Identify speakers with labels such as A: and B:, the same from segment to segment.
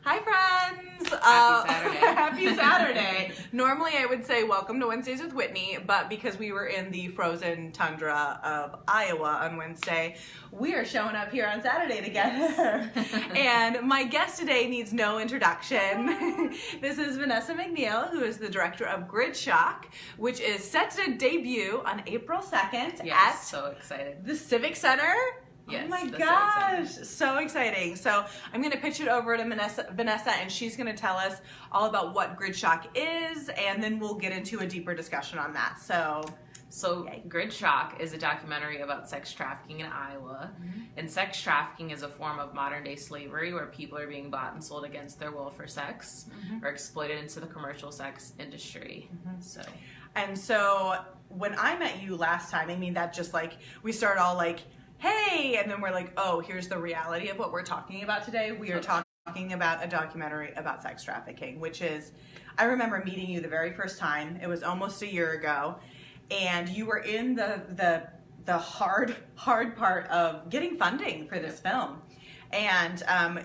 A: Hi, friends!
B: Happy Saturday.
A: Happy Saturday. Normally I would say welcome to Wednesdays with Whitney, but because we were in the frozen tundra of Iowa on Wednesday, we are showing up here on Saturday together. And my guest today needs no introduction. This is Vanessa McNeal, who is the director of Grid Shock, which is set to debut on April 2nd at
B: so excited.
A: the Civic Center.
B: Yes,
A: oh my
B: the
A: gosh, so exciting. So I'm going to pitch it over to Vanessa, and she's going to tell us all about what Grid Shock is, and then we'll get into a deeper discussion on that.
B: So
A: Yay.
B: Grid Shock is a documentary about sex trafficking in Iowa. And sex trafficking is a form of modern day slavery where people are being bought and sold against their will for sex or exploited into the commercial sex industry.
A: So when I met you last time, I mean, that just like, we started all like, hey, and then we're like, oh, here's the reality of what we're talking about today. We are talking about a documentary about sex trafficking, which is, I remember meeting you the very first time. It was almost a year ago, and you were in the hard part of getting funding for this film. And I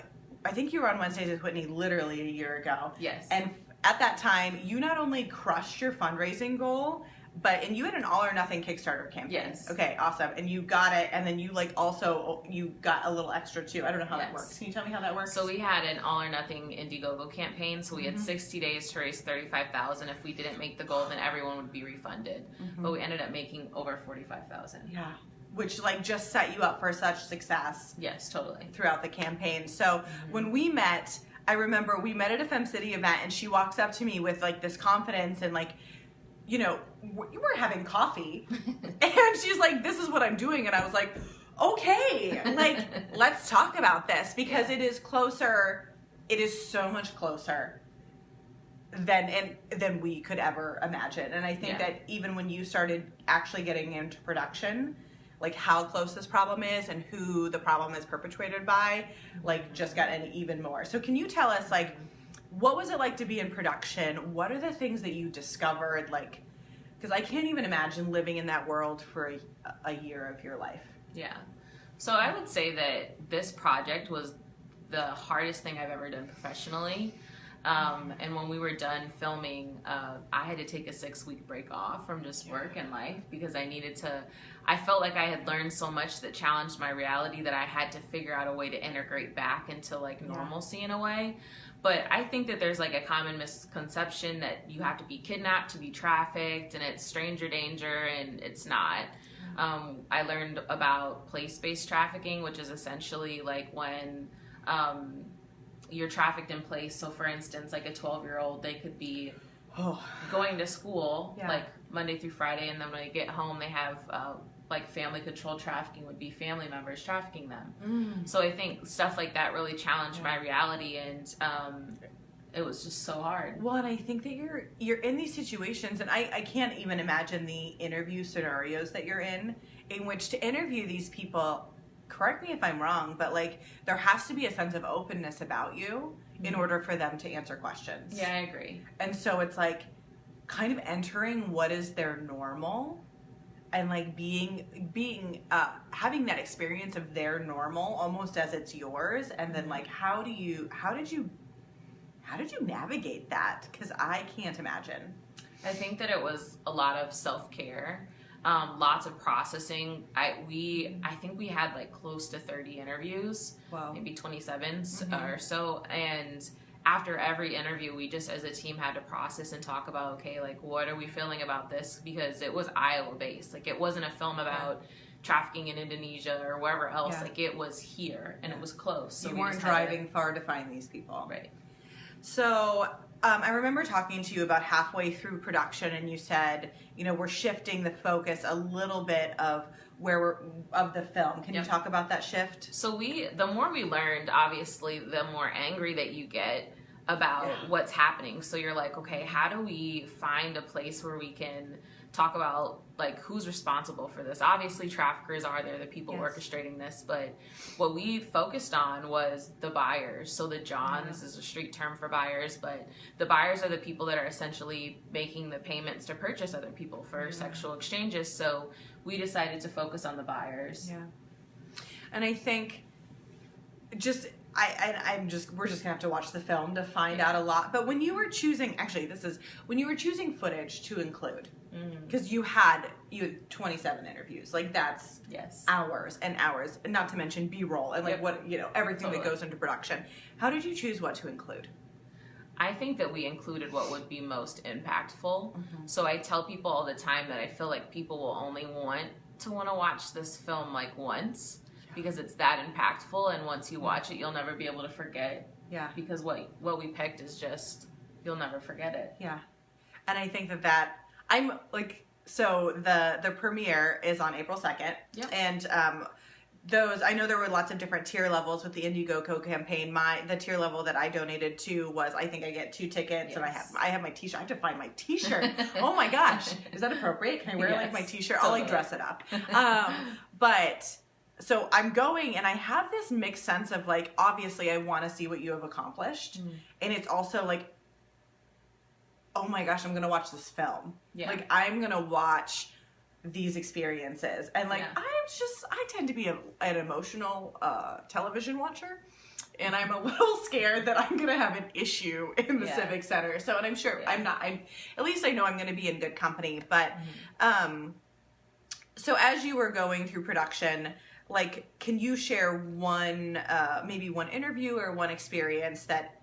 A: think you were on Wednesdays with Whitney literally a year ago.
B: Yes.
A: And at that time, you not only crushed your fundraising goal, and you had an all or nothing Kickstarter campaign.
B: Yes.
A: Okay, awesome. And you got it, and then you like also, you got a little extra too. I don't know how that works. Can you tell me how that works?
B: So we had an all or nothing Indiegogo campaign. So we had 60 days to raise $35,000. If we didn't make the goal, then everyone would be refunded. But we ended up making over $45,000.
A: Yeah. Which like just set you up for such success.
B: Yes, totally.
A: Throughout the campaign. So when we met, I remember we met at a Fem City event, and she walks up to me with like this confidence and like, you know, you were having coffee, and she's like, this is what I'm doing. And I was like, okay, like, let's talk about this, because it is closer. It is so much closer than we could ever imagine. And I think that even when you started actually getting into production, like how close this problem is and who the problem is perpetrated by, like just got even more. So can you tell us, like, what was it like to be in production? What are the things that you discovered? Like, because I can't even imagine living in that world for a year of your life.
B: Yeah. So I would say that this project was the hardest thing I've ever done professionally. And when we were done filming, I had to take a 6-week break off from just work and life, because I felt like I had learned so much that challenged my reality that I had to figure out a way to integrate back into like normalcy in a way. But I think that there's like a common misconception that you have to be kidnapped to be trafficked, and it's stranger danger, and it's not. I learned about place-based trafficking, which is essentially like when you're trafficked in place. So for instance, like a 12-year-old, they could be going to school like Monday through Friday, and then when they get home, they have like family control trafficking would be family members trafficking them. So I think stuff like that really challenged my reality, and it was just so hard.
A: Well, and I think that you're in these situations, and I can't even imagine the interview scenarios that you're in which to interview these people, correct me if I'm wrong, but like there has to be a sense of openness about you in order for them to answer questions.
B: Yeah, I agree.
A: And so it's like kind of entering what is their normal, and like having that experience of their normal almost as it's yours, and then like how did you navigate that? Because I can't imagine.
B: I think that it was a lot of self-care, lots of processing. I think we had like close to 30 interviews, maybe 27 or so, and after every interview, we just as a team had to process and talk about, okay, like what are we feeling about this? Because it was Iowa based. Like it wasn't a film about trafficking in Indonesia or wherever else. Like it was here, and it was close. So
A: you weren't driving far to find these people.
B: Right.
A: So I remember talking to you about halfway through production, and you said, you know, we're shifting the focus a little bit of the film. Can you talk about that shift?
B: So the more we learned, obviously, the more angry that you get about what's happening. So you're like, okay, how do we find a place where we can talk about like who's responsible for this? Obviously traffickers are there, the people orchestrating this, but what we focused on was the buyers. So the Johns is a street term for buyers, but the buyers are the people that are essentially making the payments to purchase other people for sexual exchanges. So we decided to focus on the buyers.
A: And I think just we're just gonna have to watch the film to find out a lot. But when you were choosing, when you were choosing footage to include, because you had 27 interviews, like that's hours and hours, not to mention B-roll and like everything that goes into production. How did you choose what to include?
B: I think that we included what would be most impactful. So I tell people all the time that I feel like people will only want to watch this film like once, because it's that impactful, and once you watch it, you'll never be able to forget. Yeah. Because what we picked is just, you'll never forget it.
A: Yeah. And I think that I'm like, so the premiere is on April 2nd. Yep. And I know there were lots of different tier levels with the Indiegogo campaign. The tier level that I donated to was, I think I get 2 tickets, and I have my t-shirt. I have to find my t-shirt. Oh my gosh. Is that appropriate? Can I wear like my t-shirt? Totally. I'll like dress it up. But so I'm going, and I have this mixed sense of like, obviously I want to see what you have accomplished. And it's also like, oh my gosh, I'm going to watch this film. Yeah. Like I'm going to watch these experiences. And like, I tend to be an emotional television watcher. And I'm a little scared that I'm going to have an issue in the Civic Center. So, and I'm sure at least I know I'm going to be in good company. But, so as you were going through production, like, can you share maybe one interview or one experience that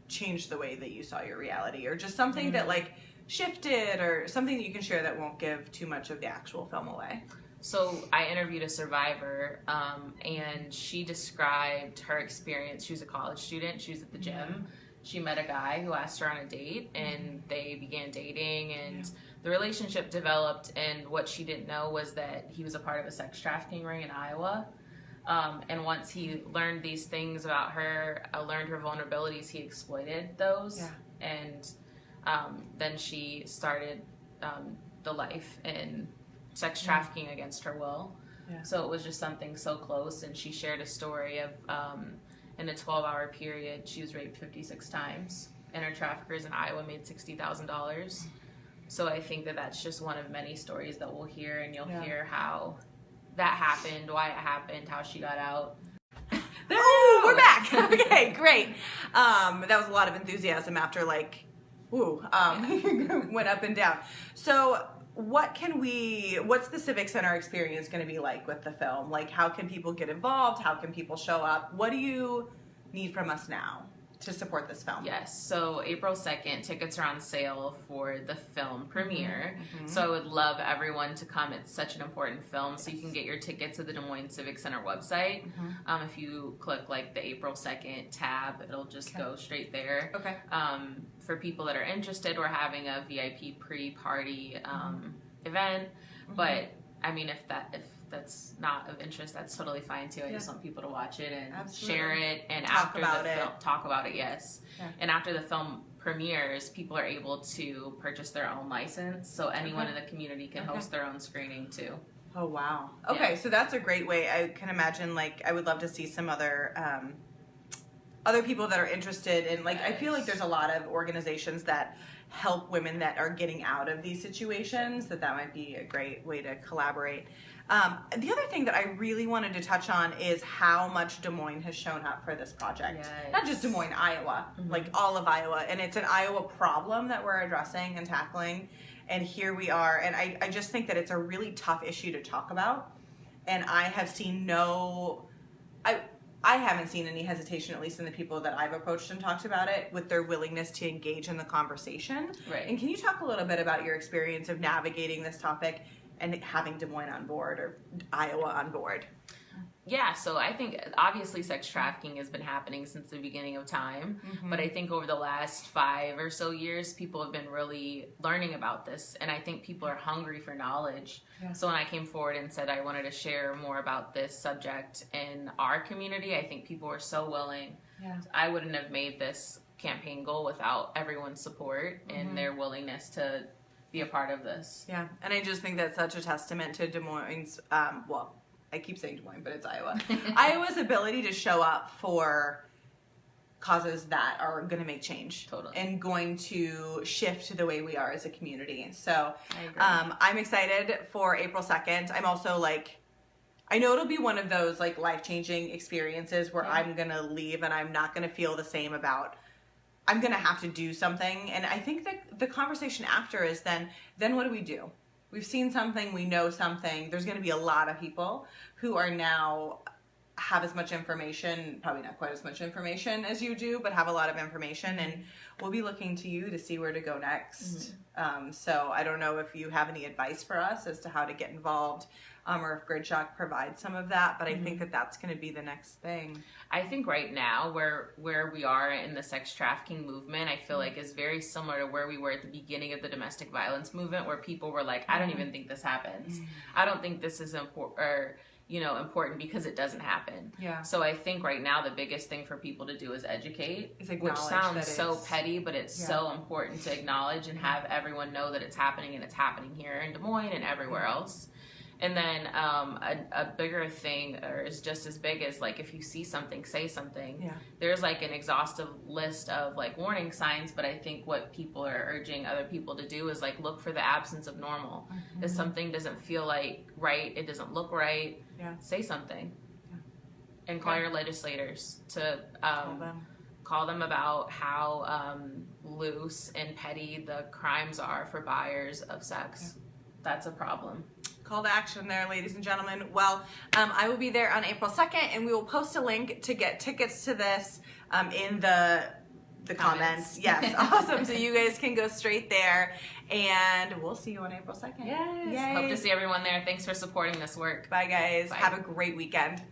A: changed the way that you saw your reality, or just something that like shifted, or something that you can share that won't give too much of the actual film away?
B: So I interviewed a survivor, and she described her experience. She was a college student. She was at the gym. She met a guy who asked her on a date, and they began dating, and the relationship developed. And what she didn't know was that he was a part of a sex trafficking ring in Iowa. And once he learned these things about her, learned her vulnerabilities, he exploited those. Yeah. And then she started the life in sex trafficking against her will. Yeah. So it was just something so close. And she shared a story of in a 12-hour period, she was raped 56 times, and her traffickers in Iowa made $60,000. So I think that that's just one of many stories that we'll hear, and you'll hear how that happened, why it happened, how she got out.
A: We're back. Okay, great. That was a lot of enthusiasm after went up and down. So what's the Civic Center experience going to be like with the film? Like, how can people get involved? How can people show up? What do you need from us now to support this film?
B: Yes, so April 2nd, tickets are on sale for the film premiere. So I would love everyone to come. It's such an important film. So you can get your tickets at the Des Moines Civic Center website. If you click like the April 2nd tab, it'll just go straight there. Okay. For people that are interested, we're having a VIP pre-party event. But I mean, if that's not of interest, that's totally fine too. I just want people to watch it and share it, and talk about it. Yes. Yeah. And after the film premieres, people are able to purchase their own license, so anyone in the community can host their own screening too.
A: Oh wow. Okay, so that's a great way. I can imagine, like, I would love to see some other people that are interested in, like, I feel like there's a lot of organizations that help women that are getting out of these situations, that might be a great way to collaborate. The other thing that I really wanted to touch on is how much Des Moines has shown up for this project. Yes. Not just Des Moines, Iowa, like all of Iowa. And it's an Iowa problem that we're addressing and tackling. And here we are. And I just think that it's a really tough issue to talk about. And I have seen I haven't seen any hesitation, at least in the people that I've approached and talked about it, with their willingness to engage in the conversation. Right. And can you talk a little bit about your experience of navigating this topic and having Des Moines on board, or Iowa on board?
B: Yeah, so I think obviously sex trafficking has been happening since the beginning of time, but I think over the last 5 or so years, people have been really learning about this, and I think people are hungry for knowledge. Yeah. So when I came forward and said I wanted to share more about this subject in our community, I think people were so willing. Yeah. I wouldn't have made this campaign goal without everyone's support and their willingness to be a part of this.
A: Yeah, and I just think that's such a testament to Des Moines, I keep saying Des Moines, but it's Iowa. Iowa's ability to show up for causes that are going to make change. Totally. And going to shift the way we are as a community. So I'm excited for April 2nd. I'm also I know it'll be one of those like life-changing experiences where I'm going to leave and I'm not going to feel the same about, I'm going to have to do something. And I think that the conversation after is then what do we do? We've seen something, we know something. There's going to be a lot of people who are now have as much information, probably not quite as much information as you do, but have a lot of information, and we'll be looking to you to see where to go next. So I don't know if you have any advice for us as to how to get involved, or if Gridshock provides some of that, but I think that that's going to be the next thing.
B: I think right now where we are in the sex trafficking movement, I feel like is very similar to where we were at the beginning of the domestic violence movement, where people were like, I don't even think this happens. I don't think this is important, or important because it doesn't happen.
A: Yeah.
B: So I think right now the biggest thing for people to do is educate,
A: Is
B: which
A: acknowledge
B: sounds
A: that
B: so
A: it's-
B: petty, but it's so important to acknowledge and have everyone know that it's happening, and it's happening here in Des Moines and everywhere else. And then a bigger thing, or is just as big as, like, if you see something, say something.
A: Yeah.
B: There's like an exhaustive list of like warning signs, but I think what people are urging other people to do is like look for the absence of normal. If something doesn't feel like right, it doesn't look right, say something. And call your legislators to call them about how loose and petty the crimes are for buyers of sex. That's a problem.
A: Call to action there, ladies and gentlemen. Well, I will be there on April 2nd, and we will post a link to get tickets to this in the comments. Yes, awesome. So you guys can go straight there, and we'll see you on April 2nd.
B: Yes.
A: Yay.
B: Hope to see everyone there. Thanks for supporting this work.
A: Bye, guys.
B: Bye.
A: Have a great weekend.